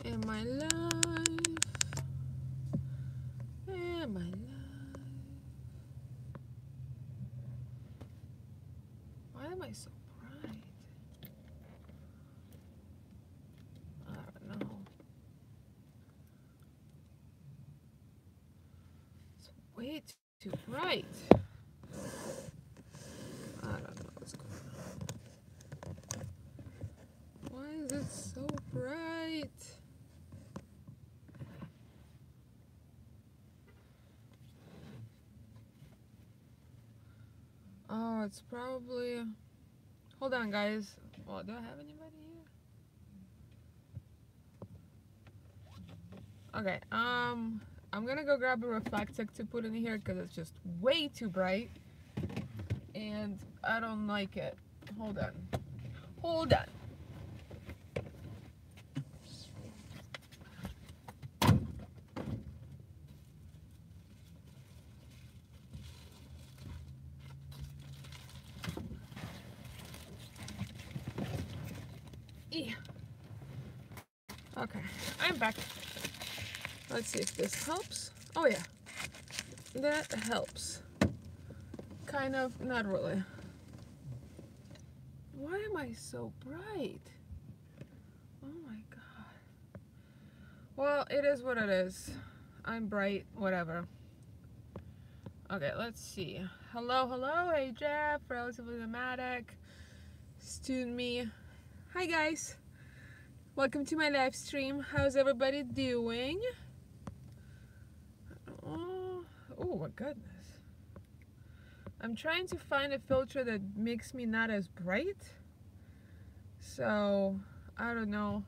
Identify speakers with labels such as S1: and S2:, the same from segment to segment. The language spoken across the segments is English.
S1: Am I live? Am I live? Why am I so bright? I don't know. It's way too bright. I don't know what's going on. Why is it so bright? Oh, it's probably... Hold on, guys. Oh, do I have anybody here? Okay, I'm gonna go grab a reflective to put in here because it's just way too bright. And I don't like it. Hold on. Hold on. Okay, I'm back. Let's see if this helps. Oh yeah, that helps. Kind of, not really. Why am I so bright? Oh my god. Well, it is what it is. I'm bright, whatever. Okay, let's see. Hello, hello, hey Jeff, relatively nomadic, student me. Hi guys. Welcome to my live stream. How's everybody doing? Oh my goodness. I'm trying to find a filter that makes me not as bright. So, I don't know.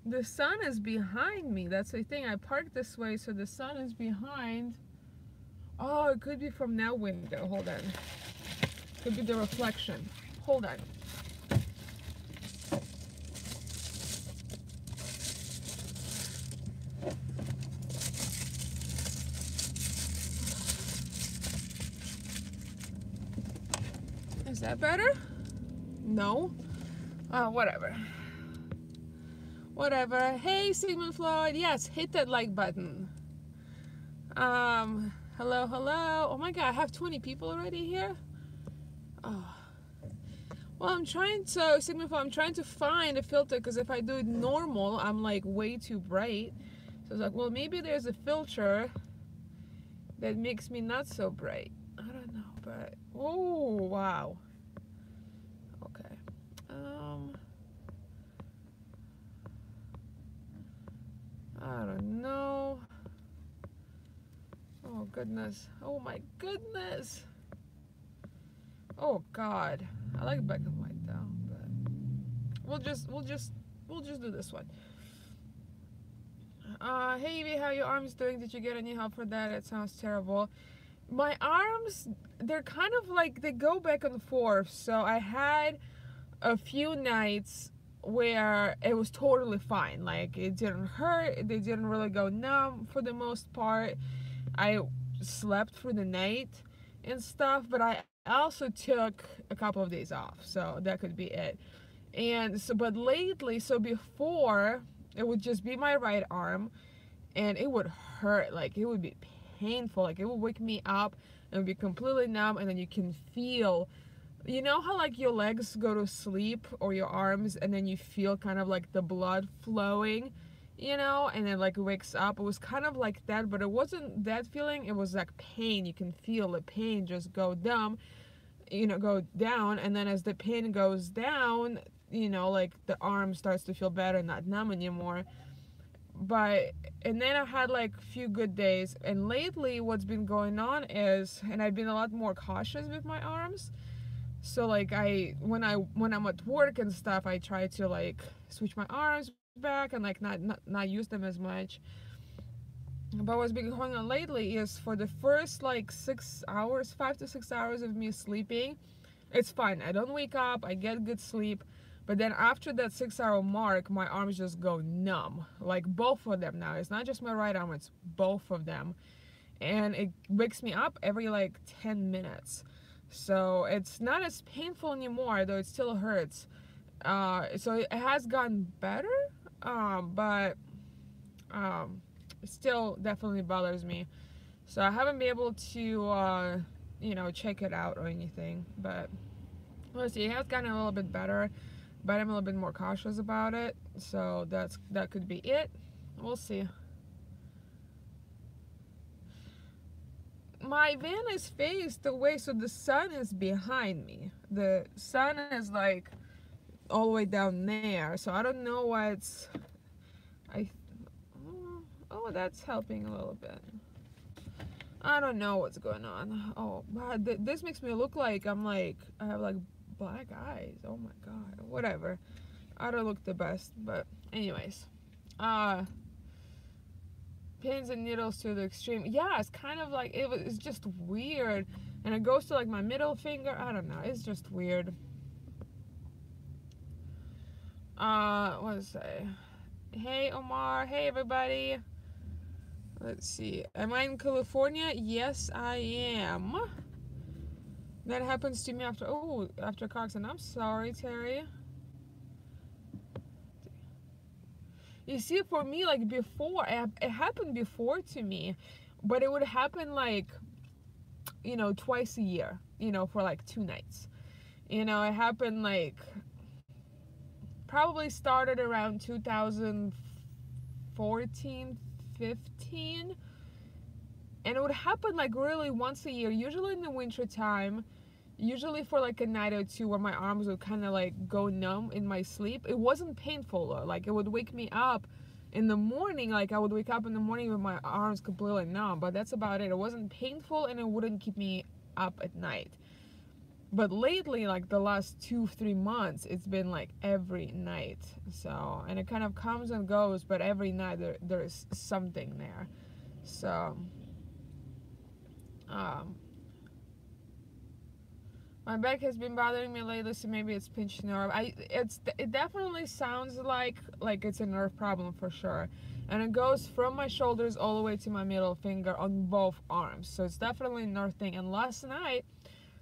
S1: The sun is behind me. That's the thing. I parked this way, so the sun is behind. Oh, it could be from that window. Hold on. Could be the reflection. Hold on. Is that better? No? Oh, whatever. Whatever. Hey, Sigmund Floyd. Yes, hit that like button. Hello, hello. Oh my god, I have 20 people already here? Oh. Well, I'm trying to, Sigmund Floyd, I'm trying to find a filter because if I do it normal, I'm like way too bright. So I was like, well, maybe there's a filter that makes me not so bright. I don't know, but, oh, wow. Okay. I don't know. Oh goodness. Oh my goodness. Oh god. I like black and white though, but we'll just do this one. Hey Evie, how are your arms doing? Did you get any help for that? It sounds terrible. My arms, they're kind of like, they go back and forth. So I had a few nights where it was totally fine. Like it didn't hurt. They didn't really go numb for the most part. I slept through the night and stuff, but I also took a couple of days off, so that could be it. And so, but lately, so before, it would just be my right arm, and it would hurt, like it would be painful, like it would wake me up and would be completely numb, and then you can feel, you know how like your legs go to sleep or your arms, and then you feel kind of like the blood flowing, you know, and then like it wakes up. It was kind of like that, but it wasn't that feeling. It was like pain. You can feel the pain just go down, you know, go down, and then as the pain goes down, you know, like the arm starts to feel better, not numb anymore. But and then I had like a few good days, and lately what's been going on is, and I've been a lot more cautious with my arms. So like when I'm at work and stuff, I try to like switch my arms back and like not use them as much. But what's been going on lately is for the first like 6 hours, 5 to 6 hours of me sleeping, it's fine. I don't wake up, I get good sleep. But then after that 6 hour mark, my arms just go numb. Like both of them now. It's not just my right arm, it's both of them. And it wakes me up every like 10 minutes. So it's not as painful anymore, though it still hurts. So it has gotten better. But it still definitely bothers me. So I haven't been able to, you know, check it out or anything. But we'll see. It has gotten a little bit better, but I'm a little bit more cautious about it. So that could be it. We'll see. My van is faced away, so the sun is behind me. The sun is like all the way down there, so I don't know what's. I. Oh, that's helping a little bit. I don't know what's going on. Oh, but this makes me look like I have like black eyes. Oh my god. Whatever. I don't look the best, but anyways. Pins and needles to the extreme. Yeah, it's kind of like it's just weird, and it goes to like my middle finger. I don't know. It's just weird. What does it say? Hey Omar. Hey everybody. Let's see. Am I in California? Yes, I am. That happens to me after Cox, and I'm sorry, Terry. You see, for me, like before, it happened before to me, but it would happen like, you know, twice a year, you know, for like 2 nights. You know, it happened like, probably started around 2014, 15, and it would happen like really once a year, usually in the winter time. Usually for like a night or two where my arms would kind of like go numb in my sleep. It wasn't painful though. Like it would wake me up in the morning. Like I would wake up in the morning with my arms completely numb, but that's about it. It wasn't painful and it wouldn't keep me up at night. But lately, like the last 2-3 months, it's been like every night. So, and it kind of comes and goes, but every night there's something there. So, my back has been bothering me lately, so maybe it's pinched nerve. It definitely sounds like it's a nerve problem for sure, and it goes from my shoulders all the way to my middle finger on both arms. So it's definitely a nerve thing. And last night,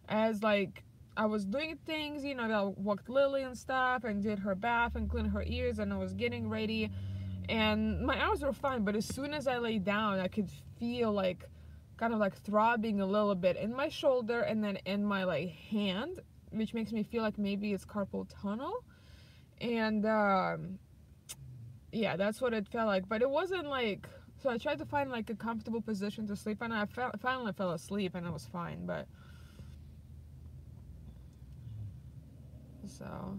S1: as like I was doing things, you know, I walked Lily and stuff, and did her bath and cleaned her ears, and I was getting ready, and my arms were fine. But as soon as I lay down, I could feel like kind of like throbbing a little bit in my shoulder and then in my like hand, which makes me feel like maybe it's carpal tunnel. And yeah, that's what it felt like. But it wasn't like, so I tried to find like a comfortable position to sleep, and I finally fell asleep, and it was fine. But so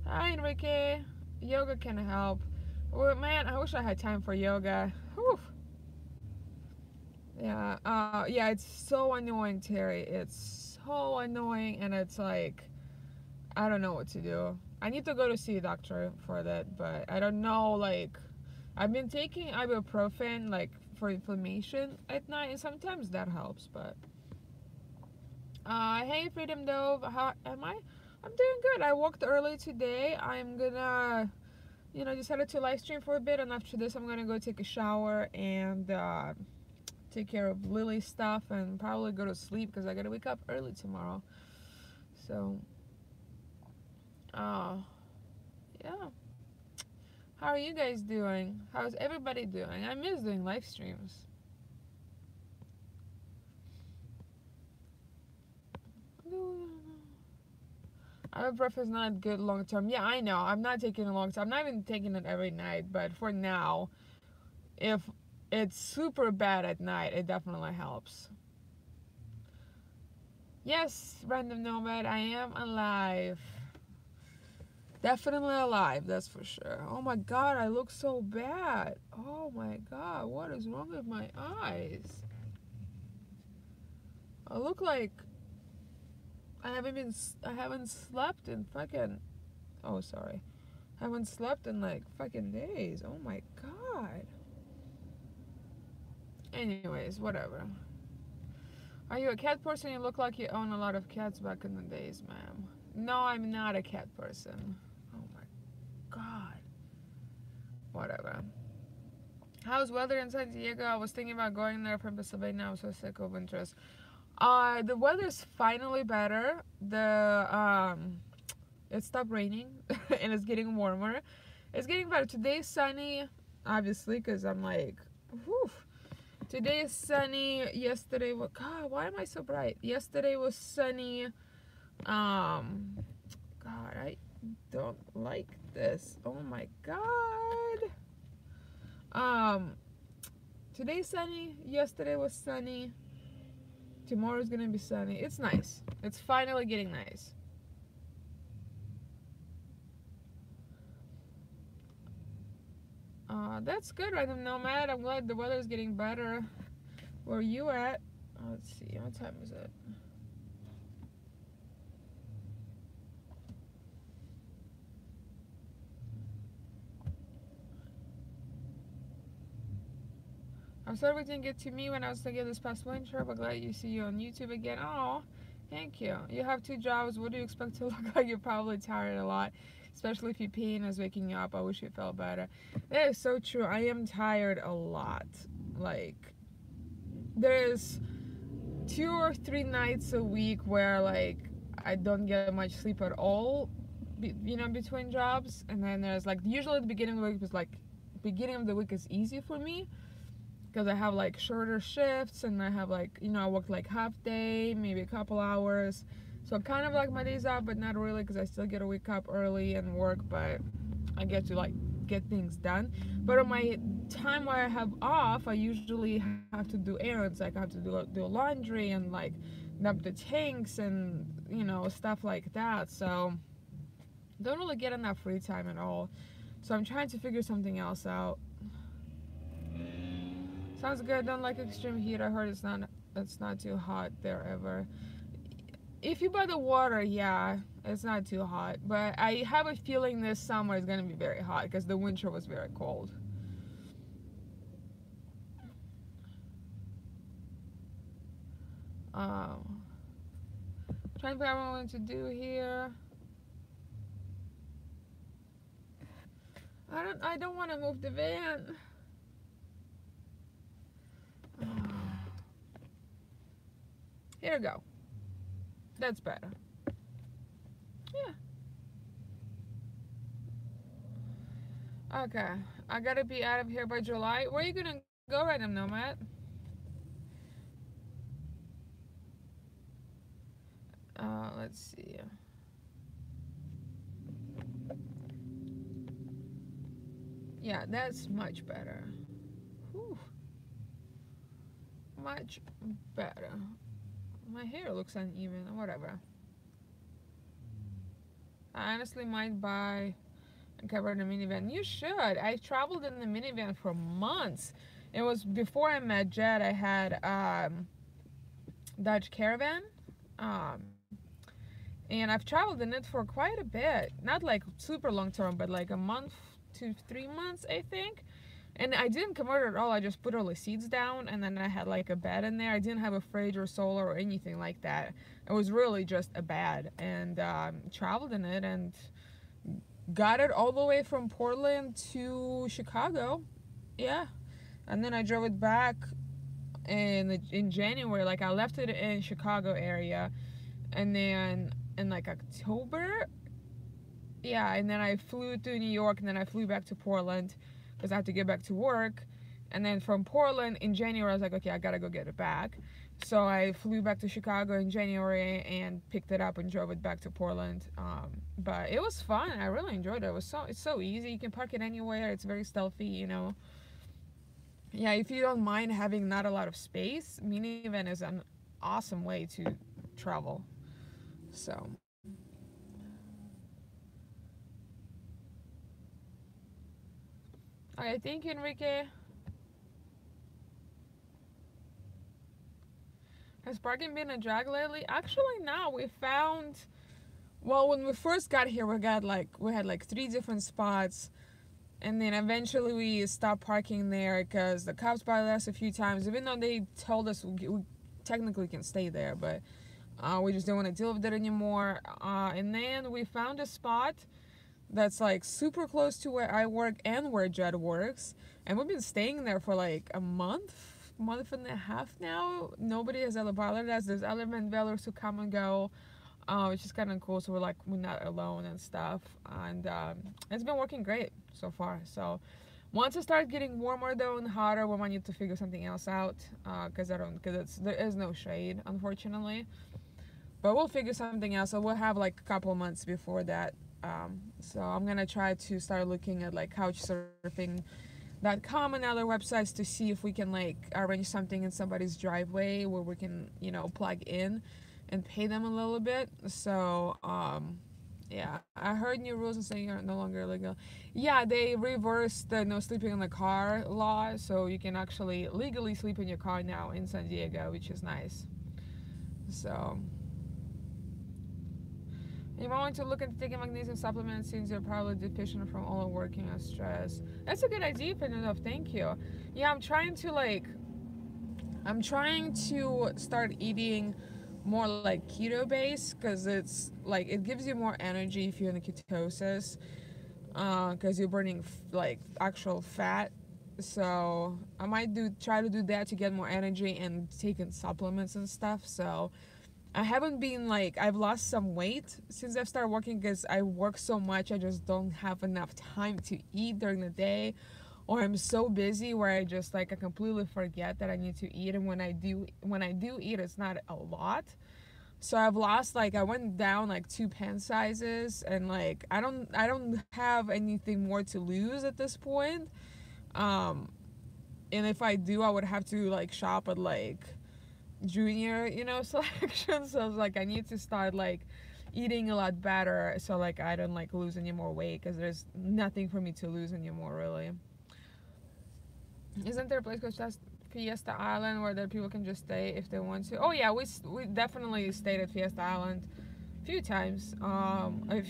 S1: hi Enrique. Yoga can help. Well, man, I wish I had time for yoga. Whew. Yeah, it's so annoying, Terry. It's so annoying, and it's like, I don't know what to do. I need to go to see a doctor for that, but I don't know, like, I've been taking ibuprofen, like, for inflammation at night, and sometimes that helps, but, hey, Freedom Dove, how am I? I'm doing good. I walked early today. I'm gonna, you know, decided to live stream for a bit, and after this, I'm gonna go take a shower and, take care of Lily's stuff and probably go to sleep because I gotta wake up early tomorrow. So, yeah. How are you guys doing? How's everybody doing? I miss doing live streams. Ibuprofen is not good long term. Yeah, I know. I'm not taking it long term. I'm not even taking it every night, but for now, if it's super bad at night, it definitely helps. Yes, Random Nomad, I am alive. Definitely alive, that's for sure. Oh my god, I look so bad. Oh my god, what is wrong with my eyes? I look like I haven't slept in fucking, oh sorry. I haven't slept in like fucking days. Oh my god. Anyways, whatever. Are you a cat person? You look like you own a lot of cats back in the days, ma'am. No, I'm not a cat person. Oh my god. Whatever. How's weather in San Diego? I was thinking about going there from Pennsylvania. I'm so sick of winters. The weather's finally better. It stopped raining and it's getting warmer. It's getting better. Today's sunny, obviously, because I'm like, whew. Today is sunny. Yesterday was, God, why am I so bright? Yesterday was sunny. God, I don't like this. Oh my God. Um, Today's sunny. Yesterday was sunny. Tomorrow's gonna be sunny. It's nice. It's finally getting nice. That's good, Random Nomad. I'm glad the weather's getting better. Where are you at? Let's see. What time is it? I'm sorry we didn't get to me when I was thinking this past winter, but glad you see you on YouTube again. Oh, thank you. You have 2 jobs. What do you expect to look like? You're probably tired a lot, especially if your pain is waking you up. I wish you felt better. That is so true. I am tired a lot. Like, there's 2 or 3 nights a week where, like, I don't get much sleep at all, between jobs. And then there's, like, usually the beginning of the week was, like, beginning of the week is easy for me because I have like shorter shifts and I have like, I work like half day, maybe a couple hours. So I kind of like my days off, but not really because I still get to wake up early and work, but I get to like get things done. But on my time where I have off, I usually have to do errands. Like I have to do laundry and like dump the tanks and, stuff like that. So don't really get enough free time at all. So I'm trying to figure something else out. Sounds good. Don't like extreme heat. I heard it's not too hot there ever. If you by the water, yeah, it's not too hot. But I have a feeling this summer is gonna be very hot because the winter was very cold. Um, Trying to figure out what to do here. I don't want to move the van. Here we go. That's better. Yeah. Okay. I gotta be out of here by July. Where are you gonna go, Random Nomad? Let's see. Yeah, that's much better. Whew. Much better. My hair looks uneven. Whatever. I honestly might buy and cover in a minivan. You should. I traveled in the minivan for months. It was before I met Jed. I had Dodge Caravan, um, and I've traveled in it for quite a bit. Not like super long term, but like a month to 3 months, I think. And I didn't convert it at all. I just put all the seats down, and then I had like a bed in there. I didn't have a fridge or solar or anything like that. It was really just a bed, and traveled in it and got it all the way from Portland to Chicago. Yeah. And then I drove it back in January. Like I left it in Chicago area, and then in like October, yeah, and then I flew to New York, and then I flew back to Portland because I had to get back to work. And then from Portland in January, I was like, okay, I gotta go get it back. So I flew back to Chicago in January and picked it up and drove it back to Portland. But it was fun. I really enjoyed it. It's so easy. You can park it anywhere. It's very stealthy. Yeah, if you don't mind having not a lot of space, minivan is an awesome way to travel. So. Okay, thank you, Enrique. Has parking been a drag lately? Actually, no. We found, well, when we first got here, we had like 3 different spots, and then eventually we stopped parking there because the cops bothered us a few times. Even though they told us we technically can stay there, but we just don't want to deal with it anymore. And then we found a spot that's like super close to where I work and where Jed works, and we've been staying there for like a month month and a half now. Nobody has ever bothered us. There's other men dwellers who come and go, which is kind of cool. So we're not alone and stuff, and it's been working great so far. So once it starts getting warmer though and hotter, we might need to figure something else out, because there is no shade, unfortunately. But we'll figure something else. So we'll have like a couple months before that. So I'm gonna try to start looking at like couchsurfing.com and other websites to see if we can like arrange something in somebody's driveway where we can, plug in and pay them a little bit. So yeah, I heard new rules and saying you're no longer illegal. Yeah, they reversed the no sleeping in the car law, so you can actually legally sleep in your car now in San Diego, which is nice. So you might want to look into taking magnesium supplements since you're probably deficient from all the working and stress. That's a good idea, Penelope. Thank you. Yeah, I'm trying to start eating more like keto based, because it's like it gives you more energy if you're in the ketosis, because you're burning like actual fat. So I might try to do that to get more energy and taking supplements and stuff. So I haven't been like, I've lost some weight since I've started working, because I work so much. I just don't have enough time to eat during the day, or I'm so busy where I just like I completely forget that I need to eat. And when I do eat, it's not a lot. So I've lost, like, I went down like 2 pen sizes, and like I don't have anything more to lose at this point. Um, and if I do, I would have to like shop at like junior, selection. So I was like, I need to start like eating a lot better, so like I don't like lose any more weight, because there's nothing for me to lose anymore, really. Isn't there a place called Fiesta Island where the people can just stay if they want to? Oh yeah, we definitely stayed at Fiesta Island a few times. If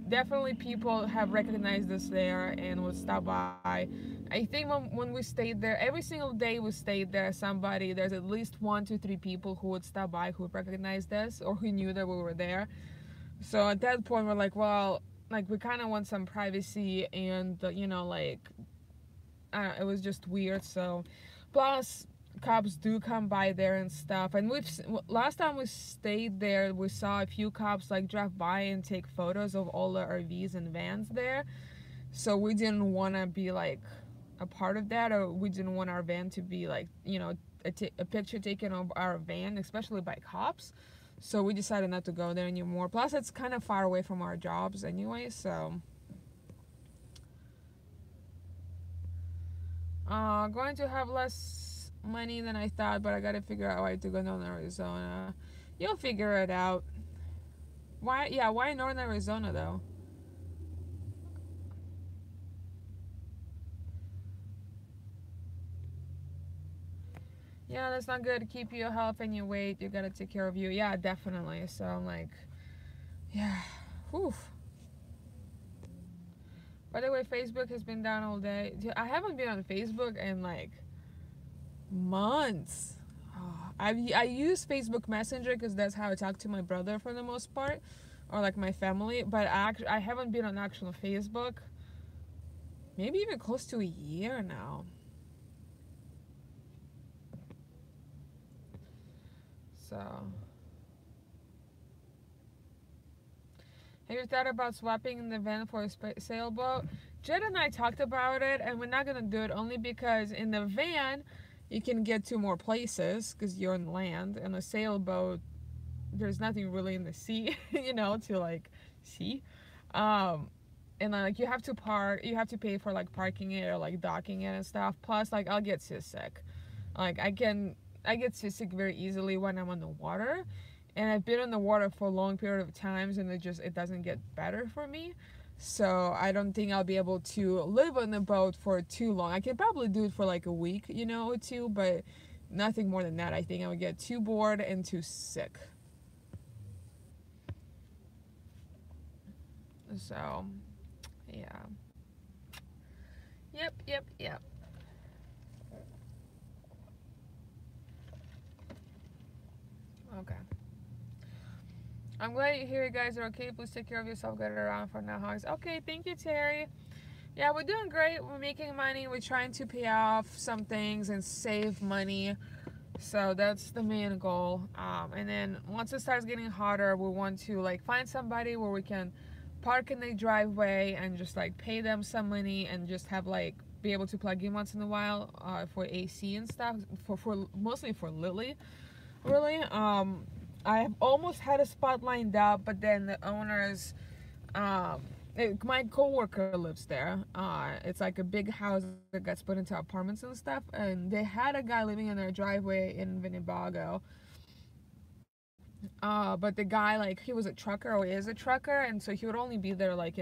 S1: definitely people have recognized us there and would stop by. I think when we stayed there, every single day we stayed there, there's at least 1 to 3 people who would stop by who recognized us or who knew that we were there. So at that point, we're like, well, like we kind of want some privacy, and like it was just weird. So plus cops do come by there and stuff, and last time we stayed there, we saw a few cops like drive by and take photos of all the RVs and vans there. So we didn't want to be like a part of that, or we didn't want our van to be like a picture taken of our van, especially by cops. So we decided not to go there anymore. Plus it's kind of far away from our jobs anyway. So going to have less money than I thought, but I gotta figure out why to go to Northern Arizona. You'll figure it out. Why? Yeah, why Northern Arizona though? Yeah, that's not good to keep your health and your weight. You gotta take care of you. Yeah, definitely. So I'm like, yeah, whew. By the way, Facebook has been down all day. I haven't been on Facebook in like months. I use Facebook Messenger because that's how I talk to my brother for the most part, or like my family. But I haven't been on actual Facebook. Maybe even close to a year now. So, have you thought about swapping the van for a sailboat? Jed and I talked about it, and we're not gonna do it only because in the van you can get to more places because you're on land, and a sailboat there's nothing really in the sea, to like see. And like you have to pay for like parking it or like docking it and stuff. Plus, like I'll get seasick. Like I get seasick very easily when I'm on the water, and I've been on the water for a long period of times, and it doesn't get better for me. So I don't think I'll be able to live on the boat for too long. I can probably do it for like a week, or two, but nothing more than that. I think I would get too bored and too sick. So, yeah. Yep, yep, yep. Okay. I'm glad you hear you guys are okay. Please take care of yourself. Get it around for now. Hugs. Okay, thank you, Terry. Yeah, we're doing great. We're making money. We're trying to pay off some things and save money. So that's the main goal. And then once it starts getting hotter, we want to like find somebody where we can park in the driveway and just like pay them some money and just have like be able to plug in once in a while for AC and stuff for mostly for Lily. Really, I have almost had a spot lined up, but then the owners, my coworker lives there. It's like a big house that gets put into apartments and stuff, and they had a guy living in their driveway in Winnebago. But the guy, like, he was a trucker or is a trucker, and so he would only be there, like,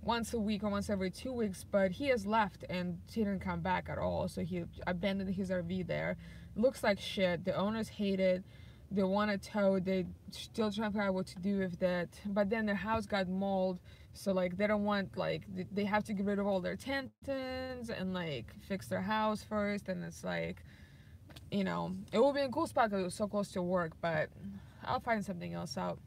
S1: once a week or once every 2 weeks. But he has left and he didn't come back at all. So he abandoned his RV there. Looks like shit. The owners hate it. They want to tow. They still trying to figure out what to do with that. But then their house got mold, so like they don't want like they have to get rid of all their tantalums and like fix their house first. And it's like, it would be a cool spot because it was so close to work, but I'll find something else out.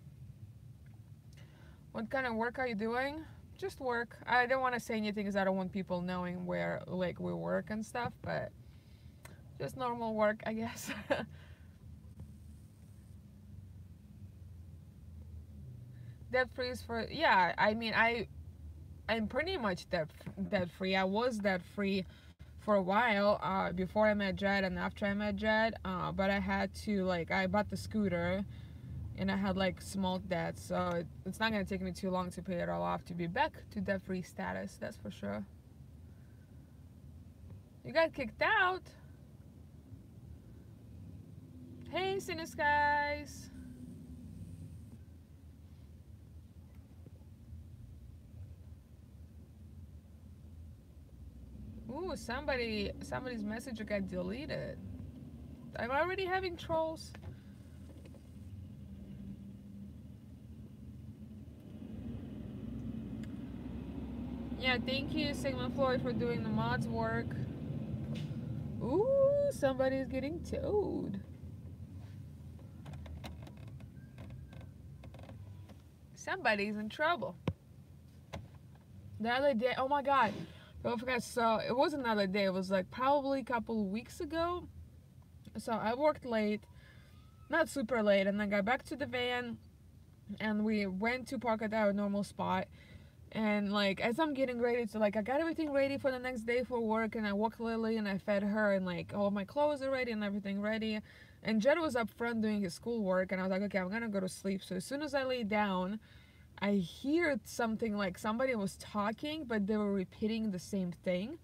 S1: What kind of work are you doing? Just work. I don't want to say anything because I don't want people knowing where like we work and stuff, but just normal work, I guess. Debt free is for, yeah, I mean, I'm pretty much debt free. I was debt free for a while, before I met Jed and after I met Jed, but I had to, like, I bought the scooter and I had like small debts, so it's not gonna take me too long to pay it all off to be back to debt free status, that's for sure. You got kicked out. Hey, Sinus guys. Ooh, somebody's message got deleted. I'm already having trolls. Yeah, thank you, Sigmund Floyd, for doing the mods work. Ooh, somebody's getting towed. Somebody's in trouble. The other day, oh my god, I forgot. So it wasn't the other day. It was like probably a couple of weeks ago. So I worked late, not super late, and then got back to the van, and we went to park at our normal spot. And like as I'm getting ready to, like, I got everything ready for the next day for work, and I walked Lily and I fed her, and like all my clothes are ready and everything ready. And Jed was up front doing his schoolwork, and I was like, okay, I'm gonna go to sleep. So as soon as I lay down, I hear something like somebody was talking, but they were repeating the same thing.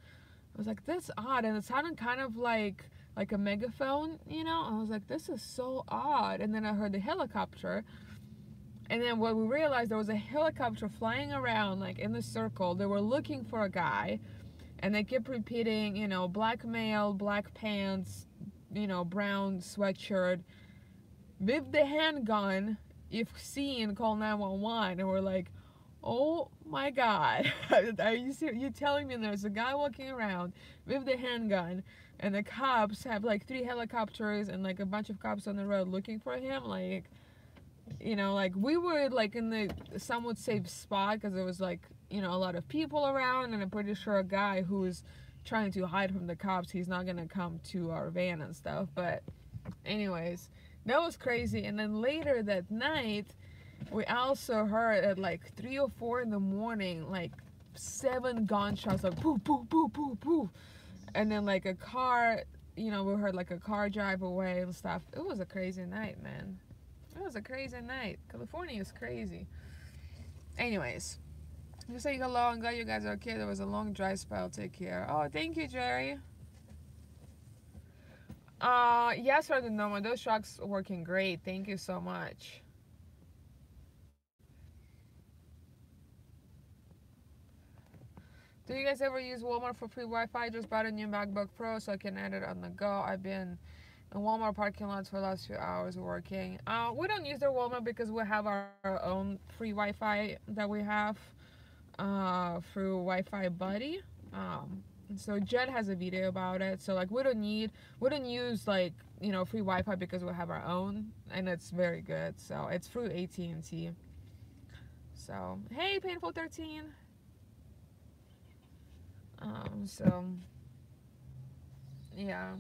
S1: I was like, that's odd, and it sounded kind of like a megaphone, I was like, this is so odd. And then I heard the helicopter, and then what we realized, there was a helicopter flying around like in the circle. They were looking for a guy, and they kept repeating, black male, black pants, brown sweatshirt with the handgun. If seen, call 911. And we're like, oh my god. Are you telling me there's a guy walking around with the handgun, and the cops have like 3 helicopters and like a bunch of cops on the road looking for him? Like, like we were like in the somewhat safe spot because there was like, a lot of people around, and I'm pretty sure a guy who's trying to hide from the cops, he's not gonna come to our van and stuff. But anyways, that was crazy. And then later that night, we also heard at like 3 or 4 in the morning, like 7 gunshots, like poof, poof, poof, poof, poof. And then like a car, we heard like a car drive away and stuff. It was a crazy night, man. It was a crazy night. California is crazy. Anyways, just saying hello and glad you guys are okay. There was a long dry spell. Take care. Oh, thank you, Jerry. Yes, for the normal. Those trucks working great. Thank you so much. Do you guys ever use Walmart for free Wi-Fi? Just bought a new MacBook Pro so I can edit on the go. I've been in Walmart parking lots for the last few hours working. We don't use their Walmart because we have our own free Wi-Fi that we have through Wi-Fi Buddy. So Jed has a video about it. So like we don't use like, free Wi-Fi because we have our own, and it's very good. So it's through AT&T. So hey, Painful 13. So yeah,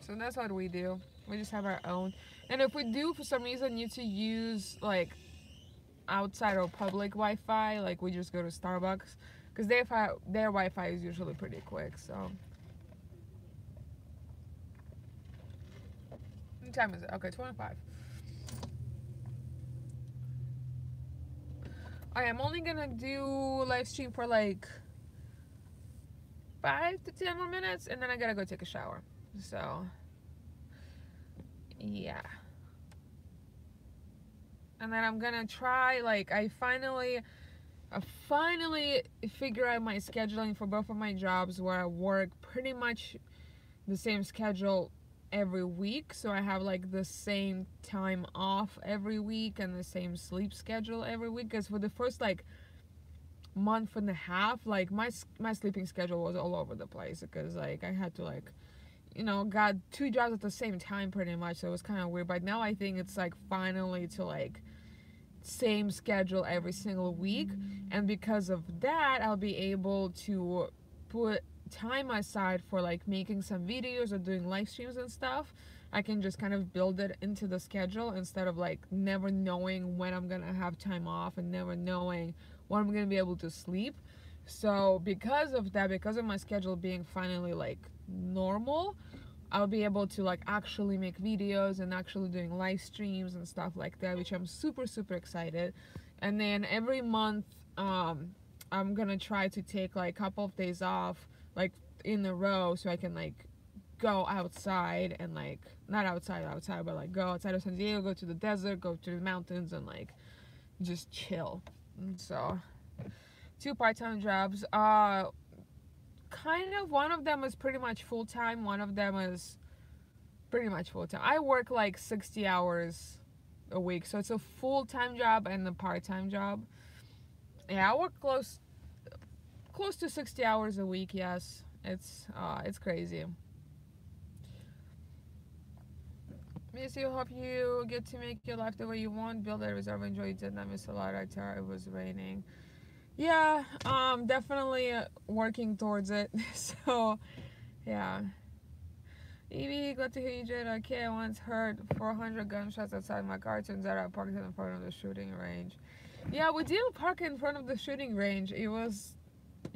S1: so that's what we do. We just have our own. And if we do for some reason need to use like outside or public Wi-Fi, like we just go to Starbucks because their Wi-Fi is usually pretty quick. So what time is it? Okay, 25. I'm only gonna do live stream for like 5 to 10 more minutes, and then I gotta go take a shower. So yeah, and then I'm gonna try. Like I finally figure out my scheduling for both of my jobs where I work pretty much the same schedule every week, so I have like the same time off every week and the same sleep schedule every week. Because for the first like month and a half, like my sleeping schedule was all over the place because like I had to like got two jobs at the same time pretty much, so it was kind of weird. But now I think it's like finally to like same schedule every single week, and because of that I'll be able to put time aside for like making some videos or doing live streams and stuff. I can just kind of build it into the schedule instead of like never knowing when I'm gonna have time off and never knowing when I'm gonna be able to sleep. So because of that, because of my schedule being finally like normal, I'll be able to like actually make videos and actually doing live streams and stuff like that, which I'm super super excited. And then every month I'm gonna try to take like a couple of days off like in a row so I can like go outside and like not outside but like go outside of San Diego, go to the desert, go to the mountains, and like just chill. And so two part-time jobs, kind of one of them is pretty much full-time, one of them is pretty much full-time. I work like 60 hours a week, so it's a full-time job and a part-time job. Yeah, I work close to 60 hours a week. Yes, it's crazy. Miss you, hope you get to make your life the way you want, build a reserve, enjoy it. Did not miss a lot. I tell it was raining. Yeah, definitely working towards it. So yeah. Evie, glad to hear you, Jed. Okay, I once heard 400 gunshots outside my car. Turns out I parked in front of the shooting range. Yeah, we didn't park in front of the shooting range. It was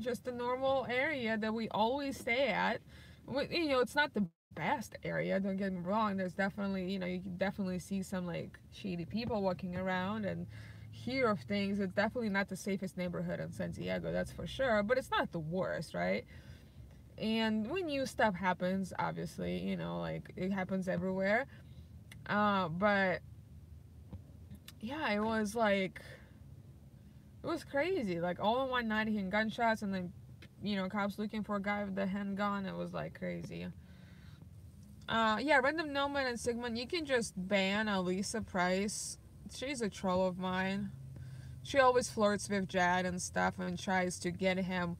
S1: just a normal area that we always stay at. It's not the best area, don't get me wrong. There's definitely, you can definitely see some like shady people walking around and hear of things. It's definitely not the safest neighborhood in San Diego, that's for sure, but it's not the worst, right? And when new stuff happens, obviously, like it happens everywhere. But yeah, it was crazy. Like all in one night, hearing gunshots, and then cops looking for a guy with the handgun. It was like crazy. Yeah, Random Nomad and Sigmund, you can just ban Lisa Price. She's a troll of mine. She always flirts with Jad and stuff and tries to get him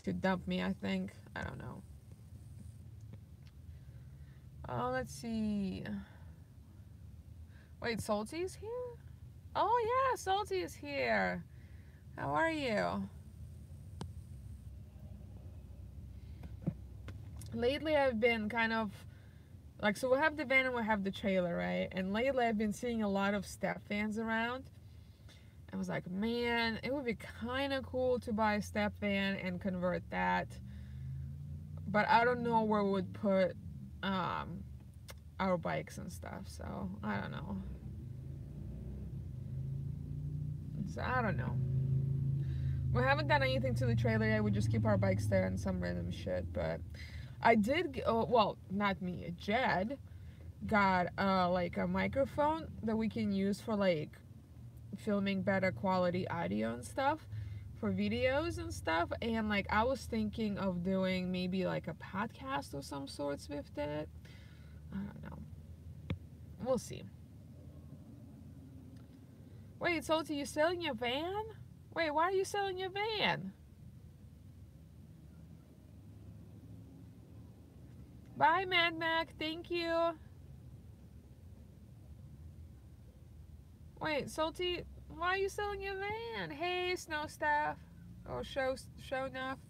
S1: to dump me, I think. I don't know. Oh, let's see. Wait, Salty's here? Oh yeah, Salty is here. How are you? Lately I've been kind of like, so we have the van and we have the trailer, right? And lately I've been seeing a lot of step fans around. I was like, man, it would be kind of cool to buy a step van and convert that, but I don't know where we would put our bikes and stuff, so I don't know. So I don't know. We haven't done anything to the trailer yet. We just keep our bikes there and some random shit. But I did, well, not me, Jed got like a microphone that we can use for like filming better quality audio and stuff for videos and stuff. And like I was thinking of doing maybe like a podcast of some sorts with it. I don't know. We'll see. Wait, Salty, you selling your van? Wait, why are you selling your van? Bye, Mad Mac. Thank you. Wait, Salty, why are you selling your van? Hey, Snow Staff. Or Show Enough.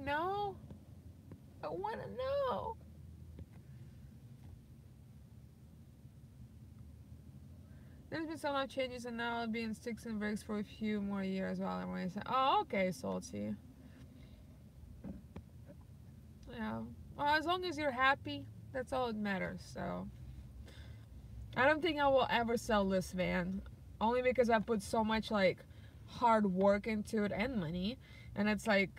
S1: know. I want to know. There's been some life changes, and now I'll be in sticks and bricks for a few more years while I'm waiting. Oh, okay, salty. Yeah. Well, as long as you're happy, that's all that matters. So, I don't think I will ever sell this van, only because I put so much like hard work into it and money, and it's like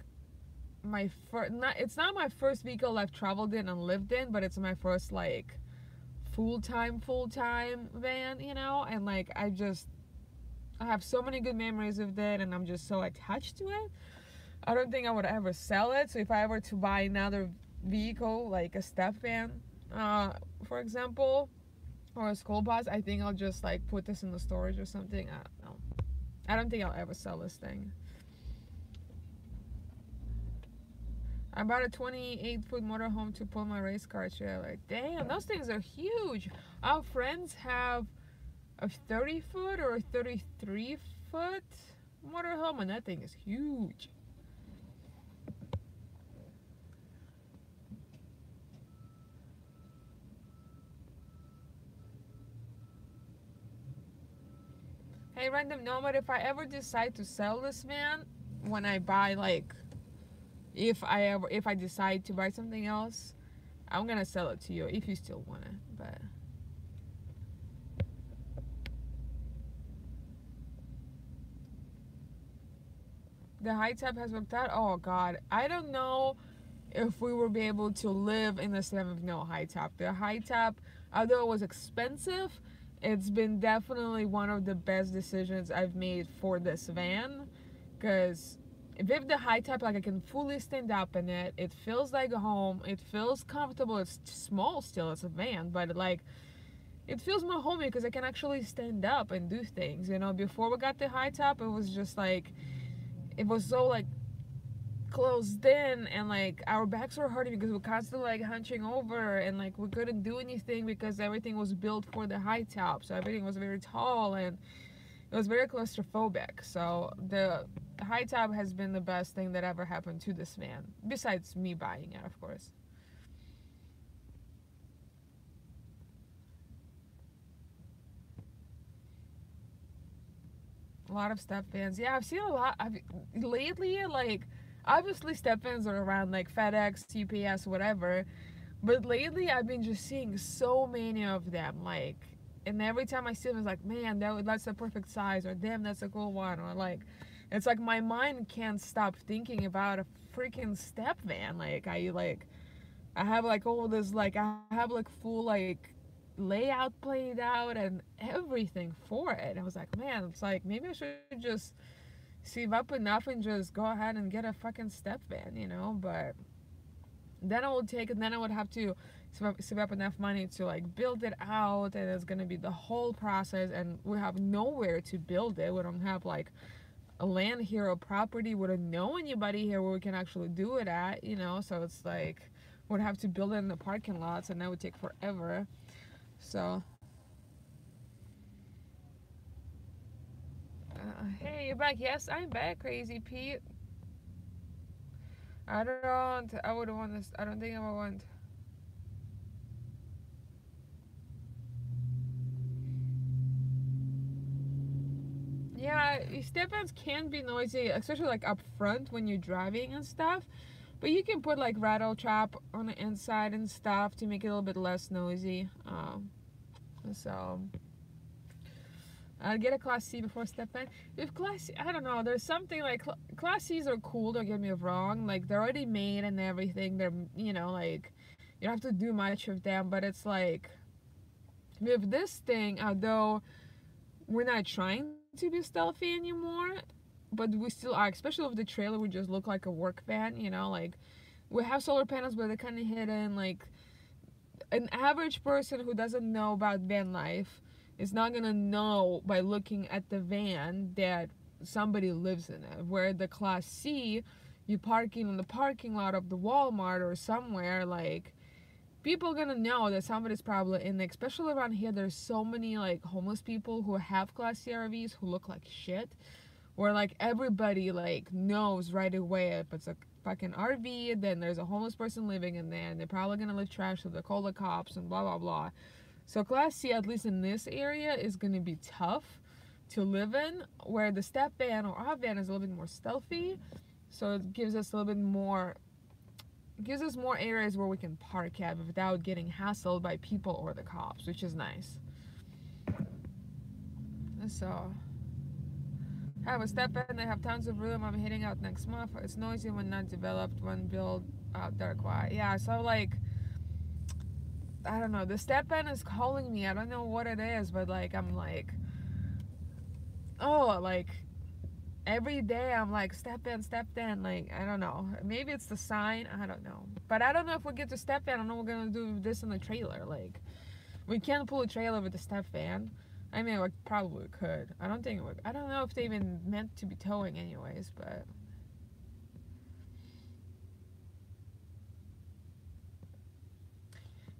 S1: my first. Not it's not my first vehicle I've traveled in and lived in, but it's my first like full time van, you know, and like I have so many good memories of that, and I'm just so attached to it. I don't think I would ever sell it. So if I were to buy another vehicle, like a step van, for example, or a school bus, I think I'll just like put this in the storage or something. I don't know. I don't think I'll ever sell this thing. I bought a 28-foot motorhome to pull my race car trailer. Like, damn, those things are huge. Our friends have a 30-foot or a 33-foot motorhome, and that thing is huge. Hey, random nomad, if I ever decide to sell this van, when I buy like, if I decide to buy something else, I'm gonna sell it to you if you still want it. But the high top has worked out. Oh God, I don't know if we will be able to live in the stem of no high top. The high top, although it was expensive, it's been definitely one of the best decisions I've made for this van, because with the high top, like I can fully stand up in it. It feels like a home. It feels comfortable. It's small still. It's a van, but like it feels more homey because I can actually stand up and do things. You know, before we got the high top, it was just like it was so like closed in, and like our backs were hurting because we were constantly like hunching over, and like we couldn't do anything because everything was built for the high top, so everything was very tall and it was very claustrophobic. So the high top has been the best thing that ever happened to this van, besides me buying it, of course. A lot of step vans. Yeah, I've seen a lot. Lately, like, obviously step vans are around like FedEx, UPS, whatever. But lately, I've been just seeing so many of them. Like, and every time I see them, it's like, man, that's the perfect size, or damn, that's a cool one, or like, it's like my mind can't stop thinking about a freaking step van. I have like all this, like, I have like full like layout played out and everything for it. I was like, man, it's like maybe I should just save up enough and just go ahead and get a fucking step van, you know. But then I would take it, then I would have to save up enough money to like build it out, and it's gonna be the whole process, and we have nowhere to build it. We don't have like a land here or property. We don't know anybody here where we can actually do it at, you know. So it's like we'd have to build it in the parking lots, and that would take forever. So hey, you're back. Yes, I'm back, Crazy Pete. I would want this. I don't think I would want. Yeah, step-ons can be noisy, especially like up front when you're driving and stuff. But you can put like rattle trap on the inside and stuff to make it a little bit less noisy. So I'll get a Class C before step-in. If Class C, I don't know, there's something like Class C's are cool, don't get me wrong. Like they're already made and everything. They're, you know, like you don't have to do much with them, but it's like with this thing, although we're not trying to be stealthy anymore, but we still are, especially with the trailer. We just look like a work van, you know, like we have solar panels, but they're kind of hidden. Like an average person who doesn't know about van life is not gonna know by looking at the van that somebody lives in it. Where the Class C, you parking in the parking lot of the Walmart or somewhere, like people gonna know that somebody's probably in there. Especially around here, there's so many like homeless people who have Class C RVs who look like shit, where like everybody like knows right away if it's a fucking RV, then there's a homeless person living in there, and they're probably gonna leave trash, so they call the cops and blah blah blah. So Class C, at least in this area, is gonna be tough to live in, where the step van or our van is a little bit more stealthy, so it gives us a little bit more, gives us more areas where we can park at without getting hassled by people or the cops, which is nice. So I have a step in, I have tons of room, I'm hitting out next month. It's noisy when not developed, when built out there quiet. Yeah, so like, I don't know, the step in is calling me. I don't know what it is, but like, I'm like, oh, like, every day I'm like, step in, like, I don't know. Maybe it's the sign, I don't know. But I don't know if we get to step in, I don't know we're gonna do this in the trailer. Like, we can't pull a trailer with the step van. I mean, we probably could. I don't think it would. I don't know if they even meant to be towing anyways, but.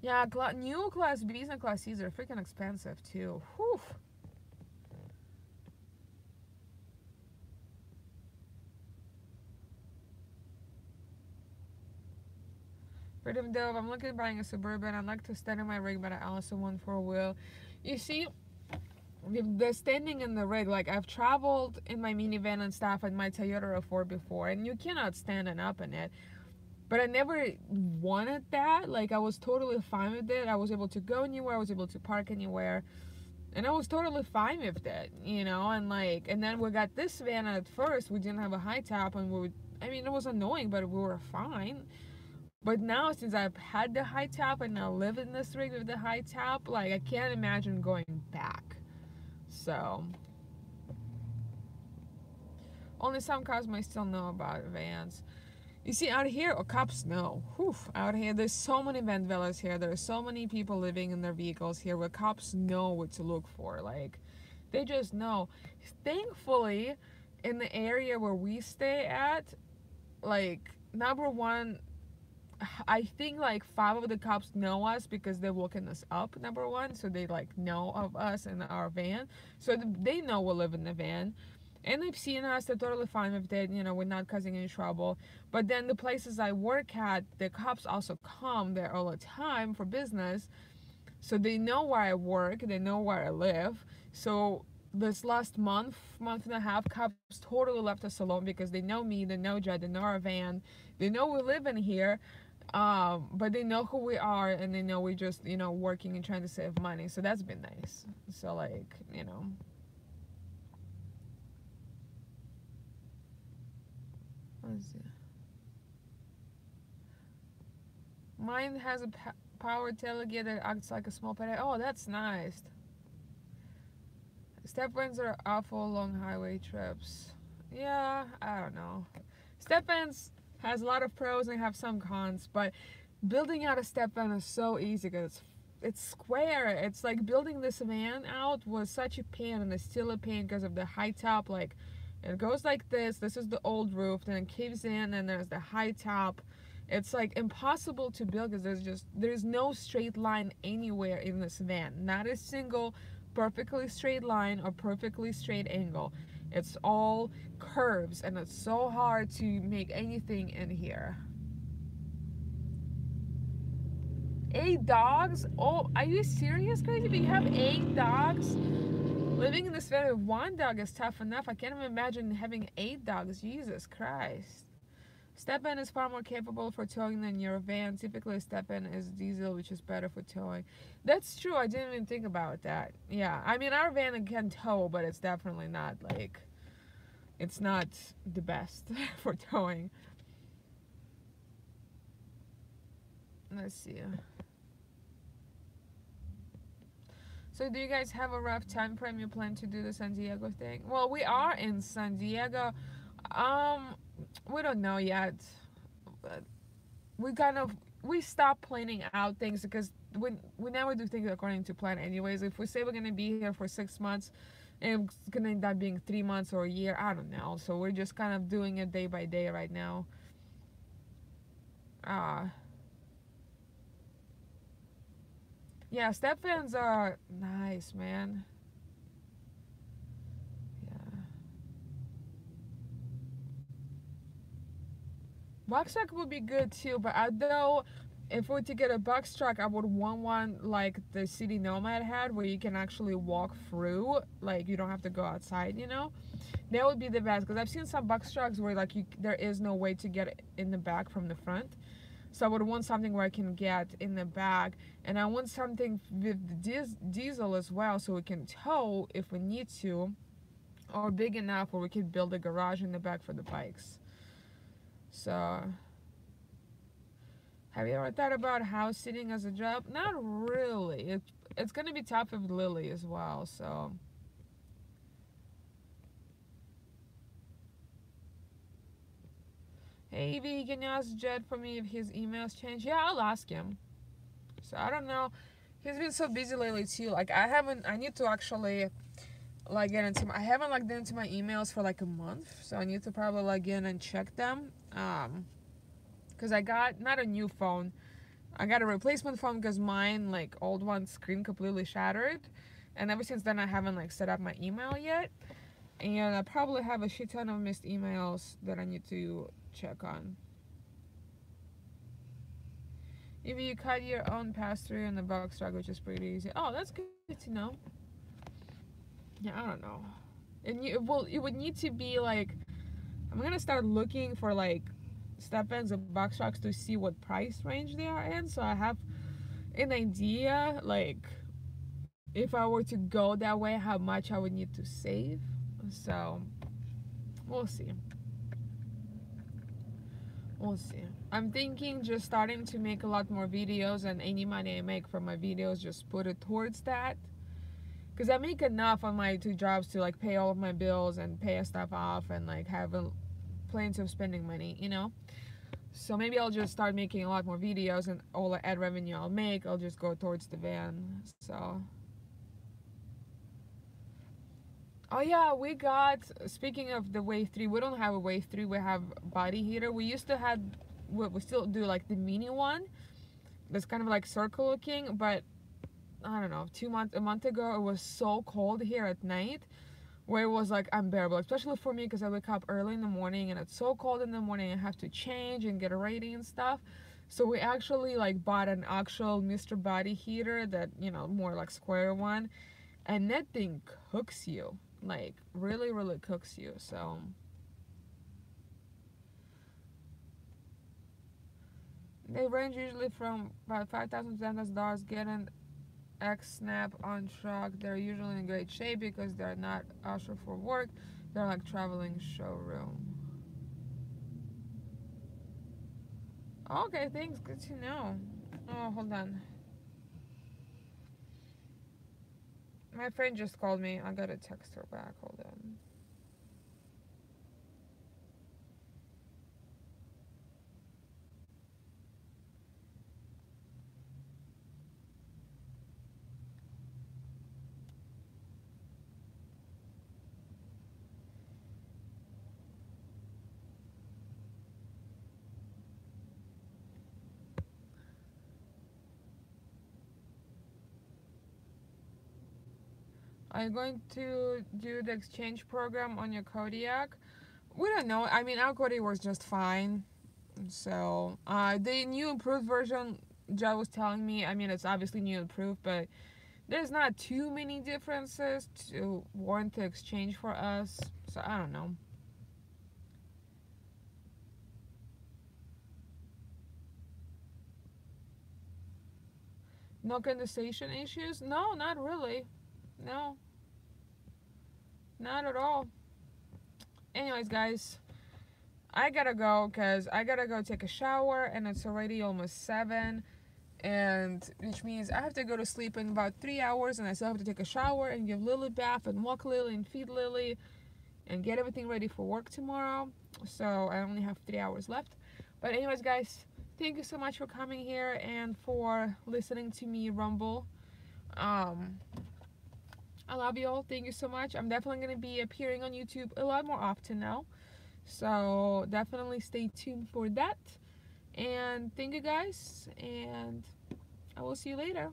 S1: Yeah, new Class Bs and Class Cs are freaking expensive too. Whew. Freedom Dove, I'm looking at buying a Suburban. I'd like to stand in my rig, but I also want 4-wheel. You see, the standing in the rig, like I've traveled in my minivan and stuff in my Toyota RAV4 before, and you cannot stand up in it. But I never wanted that. Like, I was totally fine with it. I was able to go anywhere. I was able to park anywhere. And I was totally fine with it, you know? And like, and then we got this van. At first, we didn't have a high top, and I mean, it was annoying, but we were fine. But now, since I've had the high top and now live in this rig with the high top, like, I can't imagine going back. So, only some cars might still know about vans. You see, out here, cops know. Whew, out here, there's so many van dwellers here. There are so many people living in their vehicles here where cops know what to look for. Like, they just know. Thankfully, in the area where we stay at, like, number one, I think like 5 of the cops know us because they're looking us up, number one. So they like know of us in our van. So they know we live in the van. And they've seen us, they're totally fine with it, you know, we're not causing any trouble. But then the places I work at, the cops also come there all the time for business. So they know where I work, they know where I live. So this last month and a half, cops totally left us alone because they know me, they know Jed, they know our van, they know we live in here. But they know who we are, and they know we're just, you know, working and trying to save money. So that's been nice. So like, you know. Let's see. Mine has a power tailgate that acts like a small pet. Oh, that's nice. Step vans are awful long highway trips. Yeah, I don't know. Step vans has a lot of pros and have some cons, but building out a step van is so easy because it's square. It's like building this van out was such a pain, and it's still a pain because of the high top. Like, it goes like this. This is the old roof, then it caves in, and there's the high top. It's like impossible to build because there's no straight line anywhere in this van. Not a single perfectly straight line or perfectly straight angle. It's all curves, and it's so hard to make anything in here. 8 dogs? Oh, are you serious, crazy? But you have 8 dogs? Living in this van with 1 dog is tough enough. I can't even imagine having 8 dogs. Jesus Christ. Step-in is far more capable for towing than your van. Typically, step-in is diesel, which is better for towing. That's true. I didn't even think about that. Yeah, I mean, our van can tow, but it's definitely not, like, it's not the best for towing. Let's see. So do you guys have a rough time frame you plan to do the San Diego thing? Well, we are in San Diego. We don't know yet. But we stop planning out things because we never do things according to plan anyways. If we say we're gonna be here for 6 months and it's gonna end up being 3 months or a year, I don't know. So we're just kind of doing it day by day right now. Yeah, step fans are nice, man. Box truck would be good too, but though if we were to get a box truck, I would want one like the City Nomad had, where you can actually walk through, like you don't have to go outside, you know. That would be the best, because I've seen some box trucks where like there is no way to get in the back from the front. So I would want something where I can get in the back, and I want something with diesel as well, so we can tow if we need to, or big enough where we could build a garage in the back for the bikes. So, have you ever thought about house sitting as a job? Not really. It's gonna be tough with Lily as well. So, hey Evie, can you ask Jed for me if his emails changed? Yeah, I'll ask him. So I don't know. He's been so busy lately too. Like I need to actually like get into. I haven't logged into my emails for like a month, so I need to probably log in and check them. Because I got not a new phone. I got a replacement phone because mine, like old one, screen completely shattered, and ever since then I haven't like set up my email yet, and I probably have a shit ton of missed emails that I need to check on. If you cut your own pass through in the box truck, which is pretty easy. Oh, that's good to know. Yeah, I don't know. It would need to be like, I'm gonna start looking for like step ins and box trucks to see what price range they are in, so I have an idea like if I were to go that way how much I would need to save. So we'll see. We'll see. I'm thinking just starting to make a lot more videos, and any money I make from my videos just put it towards that, because I make enough on my two jobs to like pay all of my bills and pay stuff off and like have plenty of spending money, you know. So maybe I'll just start making a lot more videos, and all the ad revenue I'll make, I'll just go towards the van. So, oh yeah, we got, speaking of the Wave 3, we don't have a Wave 3, we have body heater. We used to have, we still do like the mini one that's kind of like circle looking, but I don't know, a month ago, it was so cold here at night, where it was like unbearable, especially for me because I wake up early in the morning and it's so cold in the morning. I have to change and get ready and stuff. So we actually like bought an actual Mr. Body heater that, you know, more like square one, and that thing cooks you, like really, really cooks you. So they range usually from about $5,000 to $10,000. Getting X-Snap on truck, they're usually in great shape because they're not usher for work, they're like traveling showroom. Okay, thanks, good to know. Oh, hold on, my friend just called me, I gotta text her back, hold on. Are you going to do the exchange program on your Kodiak? We don't know. I mean, our Kodiak works just fine. So, the new improved version, Joe was telling me, I mean, it's obviously new improved, but there's not too many differences to warrant the exchange for us. So, I don't know. No condensation issues? No, not really. No, not at all. Anyways, guys, I gotta go because I gotta go take a shower, and it's already almost 7, and which means I have to go to sleep in about 3 hours, and I still have to take a shower and give Lily a bath and walk Lily and feed Lily and get everything ready for work tomorrow. So I only have 3 hours left. But anyways, guys, thank you so much for coming here and for listening to me rumble. I love you all. Thank you so much. I'm definitely going to be appearing on YouTube a lot more often now, so definitely stay tuned for that. And thank you guys, and I will see you later.